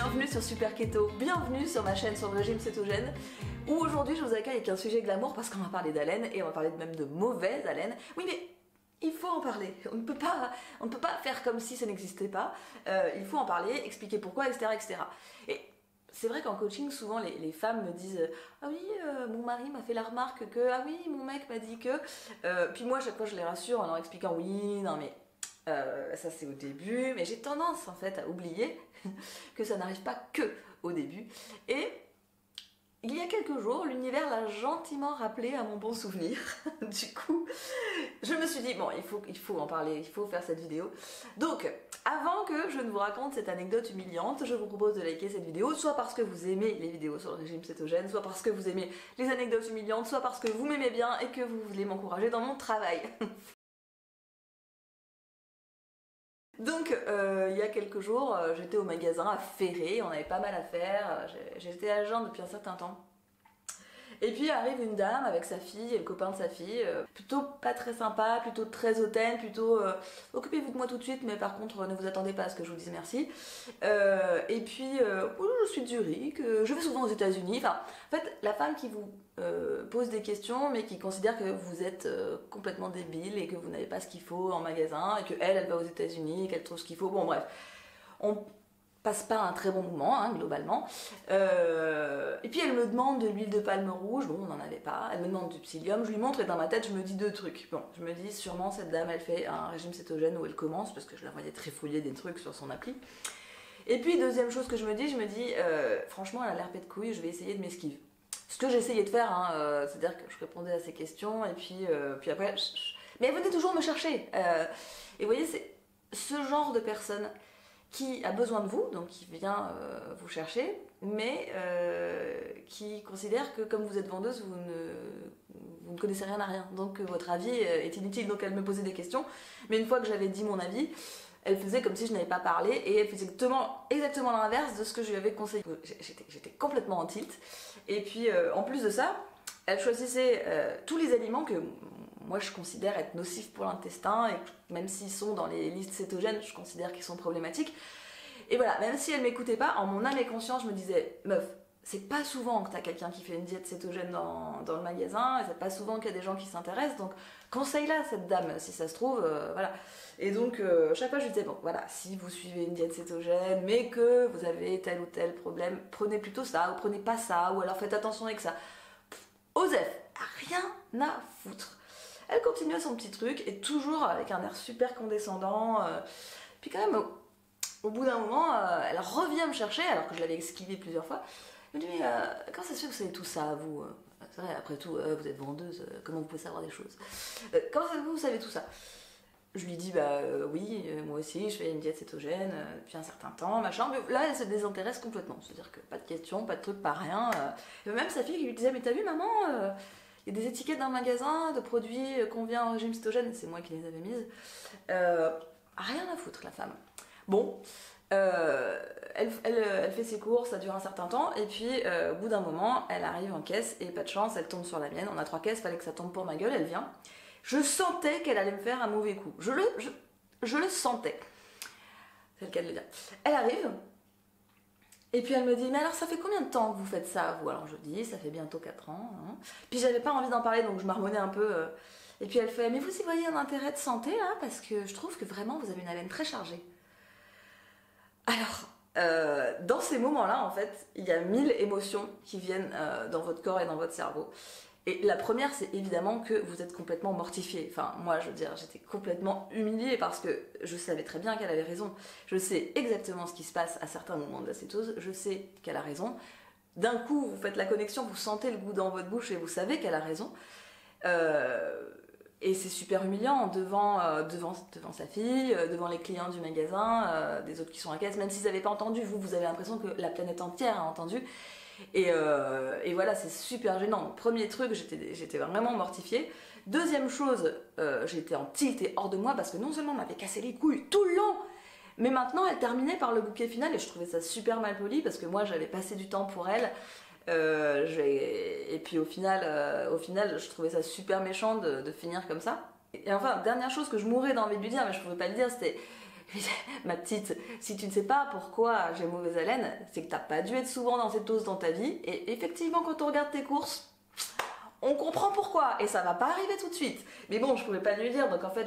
Bienvenue sur Super Keto, bienvenue sur ma chaîne sur le régime cétogène, où aujourd'hui je vous accueille avec un sujet glamour parce qu'on va parler d'haleine et on va parler même de mauvaise haleine. Oui mais il faut en parler, on ne peut pas faire comme si ça n'existait pas, il faut en parler, expliquer pourquoi, etc. etc. Et c'est vrai qu'en coaching, souvent les femmes me disent « Ah oui, mon mari m'a fait la remarque que... Ah oui, mon mec m'a dit que... » Puis moi, à chaque fois, je les rassure en leur expliquant « Oui, non mais... » ça c'est au début, mais j'ai tendance en fait à oublier que ça n'arrive pas que au début. Et il y a quelques jours, l'univers l'a gentiment rappelé à mon bon souvenir. Du coup, je me suis dit, bon, il faut en parler, il faut faire cette vidéo. Donc, avant que je ne vous raconte cette anecdote humiliante, je vous propose de liker cette vidéo, soit parce que vous aimez les vidéos sur le régime cétogène, soit parce que vous aimez les anecdotes humiliantes, soit parce que vous m'aimez bien et que vous voulez m'encourager dans mon travail. Donc il y a quelques jours, j'étais au magasin à Ferré, on avait pas mal à faire, j'étais à jeun depuis un certain temps. Et puis arrive une dame avec sa fille et le copain de sa fille, plutôt pas très sympa, plutôt très hautaine, plutôt occupez-vous de moi tout de suite mais par contre ne vous attendez pas à ce que je vous dise merci. Et puis je suis de Zurich, je vais souvent aux États-Unis. Enfin, en fait, la femme qui vous pose des questions mais qui considère que vous êtes complètement débile et que vous n'avez pas ce qu'il faut en magasin et que elle va aux États-Unis et qu'elle trouve ce qu'il faut. Bon bref, on passe pas un très bon moment, hein, globalement. Et puis elle me demande de l'huile de palme rouge, bon on n'en avait pas, elle me demande du psyllium, je lui montre et dans ma tête je me dis deux trucs. Bon, je me dis sûrement cette dame elle fait un régime cétogène où elle commence, parce que je la voyais trifouiller des trucs sur son appli. Et puis deuxième chose que je me dis franchement elle a l'air pète de couilles, je vais essayer de m'esquiver. Ce que j'essayais de faire, hein, c'est-à-dire que je répondais à ses questions et puis après... Mais elle venait toujours me chercher. Et vous voyez, c'est ce genre de personne qui a besoin de vous, donc qui vient vous chercher, mais qui considère que comme vous êtes vendeuse, vous ne connaissez rien à rien, donc votre avis est inutile. Donc elle me posait des questions, mais une fois que j'avais dit mon avis, elle faisait comme si je n'avais pas parlé, et elle faisait exactement l'inverse de ce que je lui avais conseillé. J'étais complètement en tilt, et puis en plus de ça, elle choisissait tous les aliments que moi je considère être nocifs pour l'intestin, et même s'ils sont dans les listes cétogènes, je considère qu'ils sont problématiques. Et voilà, même si elle m'écoutait pas, en mon âme et conscience, je me disais, meuf, c'est pas souvent que t'as quelqu'un qui fait une diète cétogène dans le magasin, et c'est pas souvent qu'il y a des gens qui s'intéressent, donc conseille-la cette dame, si ça se trouve, voilà. Et donc, chaque fois je lui disais, bon, voilà, si vous suivez une diète cétogène, mais que vous avez tel ou tel problème, prenez plutôt ça, ou prenez pas ça, ou alors faites attention avec ça. Osef, rien à foutre. Elle continuait son petit truc, et toujours avec un air super condescendant, puis quand même, au bout d'un moment, elle revient me chercher, alors que je l'avais esquivé plusieurs fois. Elle me dit, mais comment ça se fait que vous savez tout ça, vous C'est vrai, après tout, vous êtes vendeuse, comment vous pouvez savoir des choses comment ça se fait que vous savez tout ça? Je lui dis, bah oui, moi aussi, je fais une diète cétogène depuis un certain temps, machin. Mais là, elle se désintéresse complètement. C'est-à-dire que pas de questions, pas de trucs, pas rien. Et même sa fille qui lui disait, mais t'as vu, maman, il y a des étiquettes dans le magasin de produits convient au régime cétogène. C'est moi qui les avais mises. Rien à foutre, la femme. Bon, elle fait ses courses, ça dure un certain temps, et puis au bout d'un moment, elle arrive en caisse, et pas de chance, elle tombe sur la mienne. On a 3 caisses, fallait que ça tombe pour ma gueule, elle vient. Je sentais qu'elle allait me faire un mauvais coup. Je le sentais. C'est le cas de le dire. Elle arrive, et puis elle me dit, mais alors ça fait combien de temps que vous faites ça, vous? Alors je dis, ça fait bientôt 4 ans. Hein. Puis j'avais pas envie d'en parler, donc je marmonnais un peu. Et puis elle fait, mais vous y voyez un intérêt de santé là? Parce que je trouve que vraiment vous avez une haleine très chargée. Alors, dans ces moments-là, en fait, il y a 1000 émotions qui viennent dans votre corps et dans votre cerveau. Et la première, c'est évidemment que vous êtes complètement mortifié. Enfin, moi, je veux dire, j'étais complètement humiliée parce que je savais très bien qu'elle avait raison. Je sais exactement ce qui se passe à certains moments de la cétose. Je sais qu'elle a raison. D'un coup, vous faites la connexion, vous sentez le goût dans votre bouche et vous savez qu'elle a raison. Et c'est super humiliant devant sa fille, devant les clients du magasin, des autres qui sont à caisse, même s'ils n'avaient pas entendu. Vous avez l'impression que la planète entière a entendu. Et voilà, c'est super gênant. Premier truc, j'étais vraiment mortifiée. Deuxième chose, j'étais en tilt et hors de moi parce que non seulement on m'avait cassé les couilles tout le long, mais maintenant elle terminait par le bouquet final et je trouvais ça super mal poli parce que moi j'avais passé du temps pour elle. Et puis au final, je trouvais ça super méchant de finir comme ça. Et enfin, dernière chose que je mourais d'envie de lui dire, mais je pouvais pas le dire, c'était Ma petite, si tu ne sais pas pourquoi j'ai mauvaise haleine, c'est que t'as pas dû être souvent dans cette dose dans ta vie. Et effectivement, quand on regarde tes courses, on comprend pourquoi. Et ça va pas arriver tout de suite. Mais bon, je pouvais pas lui dire. Donc en fait,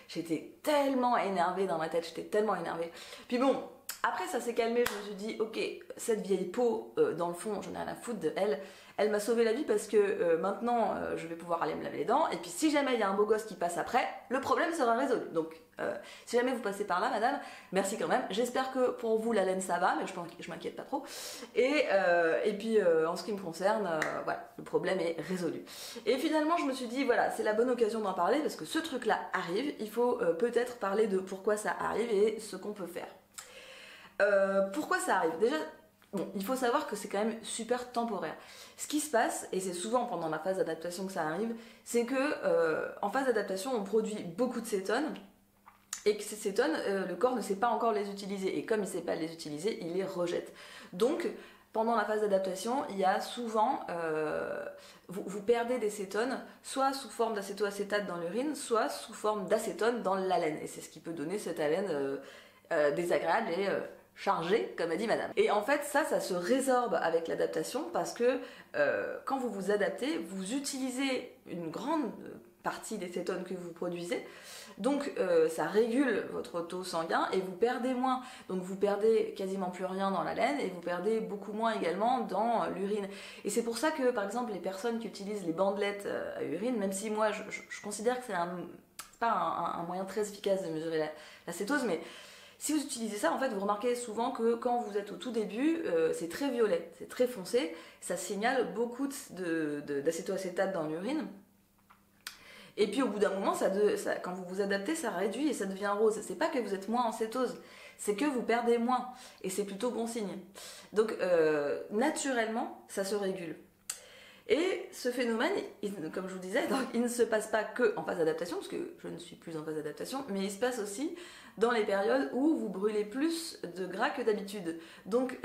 j'étais tellement énervée dans ma tête. J'étais tellement énervée. Puis bon, après ça s'est calmé. Je me suis dit, ok, cette vieille peau, dans le fond, j'en ai rien à foutre de elle. Elle m'a sauvé la vie parce que maintenant, je vais pouvoir aller me laver les dents. Et puis si jamais il y a un beau gosse qui passe après, le problème sera résolu. Donc si jamais vous passez par là, madame, merci quand même. J'espère que pour vous, la laine, ça va, mais je m'inquiète pas trop. Et puis en ce qui me concerne, voilà, le problème est résolu. Et finalement, je me suis dit, voilà, c'est la bonne occasion d'en parler parce que ce truc-là arrive. Il faut peut-être parler de pourquoi ça arrive et ce qu'on peut faire. Pourquoi ça arrive? Déjà, bon, il faut savoir que c'est quand même super temporaire. Ce qui se passe, et c'est souvent pendant la phase d'adaptation que ça arrive, c'est que en phase d'adaptation, on produit beaucoup de cétones, et que ces cétones, le corps ne sait pas encore les utiliser. Et comme il ne sait pas les utiliser, il les rejette. Donc, pendant la phase d'adaptation, il y a souvent, vous perdez des cétones, soit sous forme d'acétoacétate dans l'urine, soit sous forme d'acétone dans l'haleine. Et c'est ce qui peut donner cette haleine désagréable et chargée, comme a dit madame. Et en fait, ça se résorbe avec l'adaptation parce que quand vous vous adaptez, vous utilisez une grande partie des cétones que vous produisez. Donc ça régule votre taux sanguin et vous perdez moins. Donc vous perdez quasiment plus rien dans la laine et vous perdez beaucoup moins également dans l'urine. Et c'est pour ça que par exemple les personnes qui utilisent les bandelettes à urine, même si moi je considère que c'est pas un moyen très efficace de mesurer la cétose, mais si vous utilisez ça, en fait, vous remarquez souvent que quand vous êtes au tout début, c'est très violet, c'est très foncé, ça signale beaucoup d'acétoacétate dans l'urine. Et puis au bout d'un moment, quand vous vous adaptez, ça réduit et ça devient rose. C'est pas que vous êtes moins en cétose, c'est que vous perdez moins. Et c'est plutôt bon signe. Donc naturellement, ça se régule. Et ce phénomène, comme je vous disais, donc, il ne se passe pas que en phase d'adaptation, parce que je ne suis plus en phase d'adaptation, mais il se passe aussi dans les périodes où vous brûlez plus de gras que d'habitude. Donc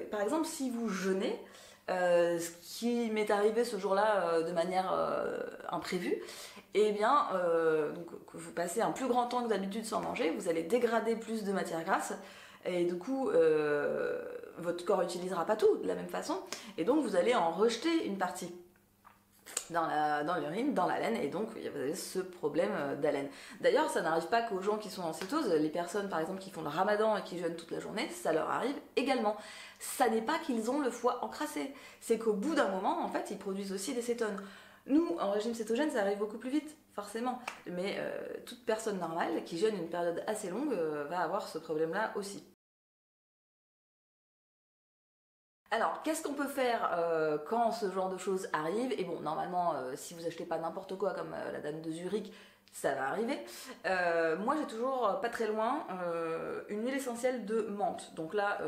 par exemple, si vous jeûnez, ce qui m'est arrivé ce jour-là de manière imprévue, et bien, donc, que vous passez un plus grand temps que d'habitude sans manger, vous allez dégrader plus de matière grasse, et du coup, votre corps n'utilisera pas tout de la même façon, et donc vous allez en rejeter une partie dans l'urine, dans la laine, et donc vous avez ce problème d'haleine. D'ailleurs, ça n'arrive pas qu'aux gens qui sont en cétose, les personnes par exemple qui font le ramadan et qui jeûnent toute la journée, ça leur arrive également. Ça n'est pas qu'ils ont le foie encrassé, c'est qu'au bout d'un moment, en fait, ils produisent aussi des cétones. Nous, en régime cétogène, ça arrive beaucoup plus vite, forcément. Mais toute personne normale qui jeûne une période assez longue va avoir ce problème-là aussi. Alors, qu'est-ce qu'on peut faire quand ce genre de choses arrive? Et bon, normalement, si vous achetez pas n'importe quoi comme la dame de Zurich, ça va arriver. Moi, j'ai toujours, pas très loin, une huile essentielle de menthe. Donc là,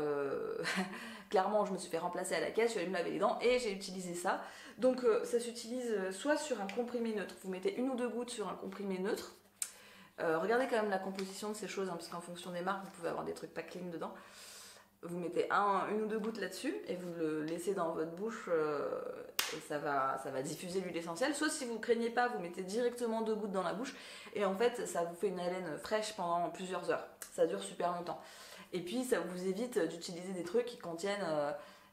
clairement, je me suis fait remplacer à la caisse, je suis allée me laver les dents et j'ai utilisé ça. Donc ça s'utilise soit sur un comprimé neutre. Vous mettez une ou deux gouttes sur un comprimé neutre. Regardez quand même la composition de ces choses, hein, parce qu'en fonction des marques, vous pouvez avoir des trucs pas clean dedans. Vous mettez une ou deux gouttes là-dessus et vous le laissez dans votre bouche et ça va diffuser l'huile essentielle. Soit si vous craignez pas, vous mettez directement 2 gouttes dans la bouche et en fait ça vous fait une haleine fraîche pendant plusieurs heures. Ça dure super longtemps. Et puis ça vous évite d'utiliser des trucs qui contiennent...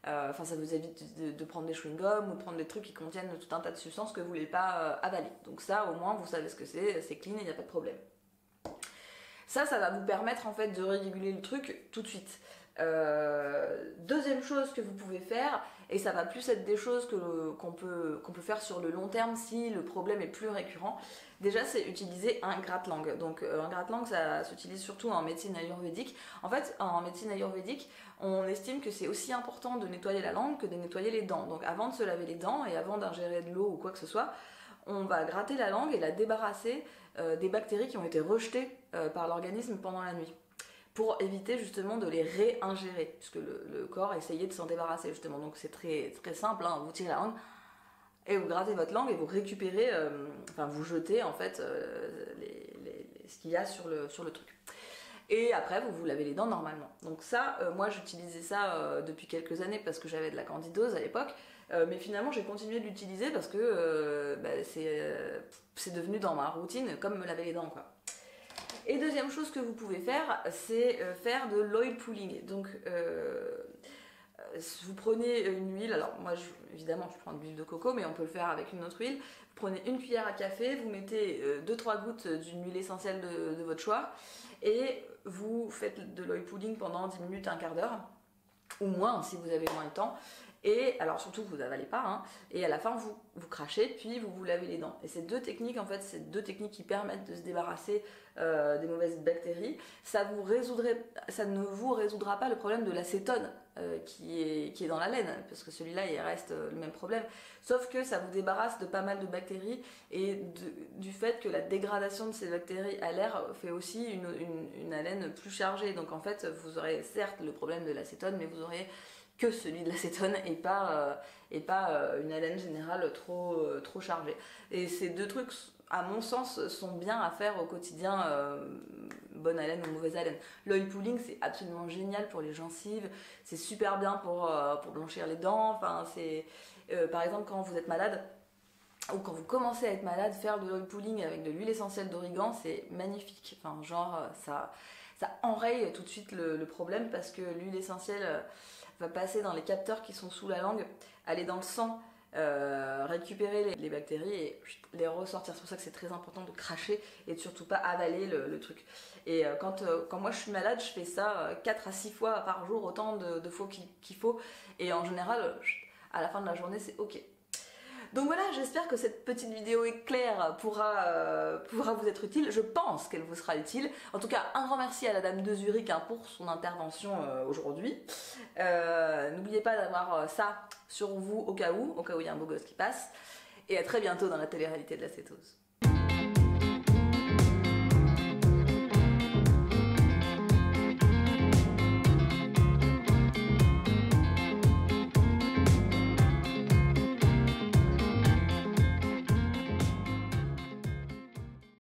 ça vous évite de prendre des chewing-gums ou de prendre des trucs qui contiennent tout un tas de substances que vous voulez pas avaler. Donc ça, au moins, vous savez ce que c'est clean et il n'y a pas de problème. Ça va vous permettre en fait de réguler le truc tout de suite. Deuxième chose que vous pouvez faire, et ça va plus être des choses qu'on peut faire sur le long terme si le problème est plus récurrent, déjà c'est utiliser un gratte-langue. Donc un gratte-langue, ça s'utilise surtout en médecine ayurvédique. En fait, en médecine ayurvédique, on estime que c'est aussi important de nettoyer la langue que de nettoyer les dents. Donc avant de se laver les dents et avant d'ingérer de l'eau ou quoi que ce soit, on va gratter la langue et la débarrasser des bactéries qui ont été rejetées par l'organisme pendant la nuit, pour éviter justement de les réingérer, puisque le corps essayait de s'en débarrasser justement. Donc c'est très, très simple, hein. Vous tirez la langue et vous grattez votre langue et vous récupérez, vous jetez en fait ce qu'il y a sur le truc. Et après vous lavez les dents normalement. Donc ça, moi j'utilisais ça depuis quelques années parce que j'avais de la candidose à l'époque, mais finalement j'ai continué de l'utiliser parce que c'est devenu dans ma routine comme me laver les dents, quoi. Et deuxième chose que vous pouvez faire, c'est faire de l'oil pulling. Donc vous prenez une huile, alors moi évidemment je prends de l'huile de coco, mais on peut le faire avec une autre huile. Vous prenez une cuillère à café, vous mettez 2-3 gouttes d'une huile essentielle de votre choix et vous faites de l'oil pulling pendant 10 minutes, un quart d'heure ou moins si vous avez moins de temps. Et alors surtout vous avalez pas, hein, et à la fin vous crachez, puis vous lavez les dents. Et ces deux techniques, en fait, c'est deux techniques qui permettent de se débarrasser des mauvaises bactéries. Ça ne vous résoudra pas le problème de l'acétone qui est dans la laine, parce que celui-là il reste le même problème. Sauf que ça vous débarrasse de pas mal de bactéries et du fait que la dégradation de ces bactéries à l'air fait aussi une haleine plus chargée. Donc en fait vous aurez certes le problème de l'acétone, mais vous aurez que celui de l'acétone et pas une haleine générale trop chargée. Et ces deux trucs, à mon sens, sont bien à faire au quotidien, bonne haleine ou mauvaise haleine. L'oil pulling, c'est absolument génial pour les gencives, c'est super bien pour blanchir les dents. Enfin, par exemple, quand vous êtes malade, ou quand vous commencez à être malade, faire de l'oil pulling avec de l'huile essentielle d'origan, c'est magnifique. Enfin, genre, ça enraye tout de suite le problème, parce que l'huile essentielle va passer dans les capteurs qui sont sous la langue, aller dans le sang, récupérer les bactéries et les ressortir. C'est pour ça que c'est très important de cracher et de surtout pas avaler le truc. Et quand moi je suis malade, je fais ça 4 à 6 fois par jour, autant de fois qu'il faut. Et en général, à la fin de la journée, c'est ok. Donc voilà, j'espère que cette petite vidéo éclair pourra vous être utile. Je pense qu'elle vous sera utile. En tout cas, un grand merci à la dame de Zurich pour son intervention aujourd'hui. N'oubliez pas d'avoir ça sur vous au cas où il y a un beau gosse qui passe. Et à très bientôt dans la télé-réalité de la cétose.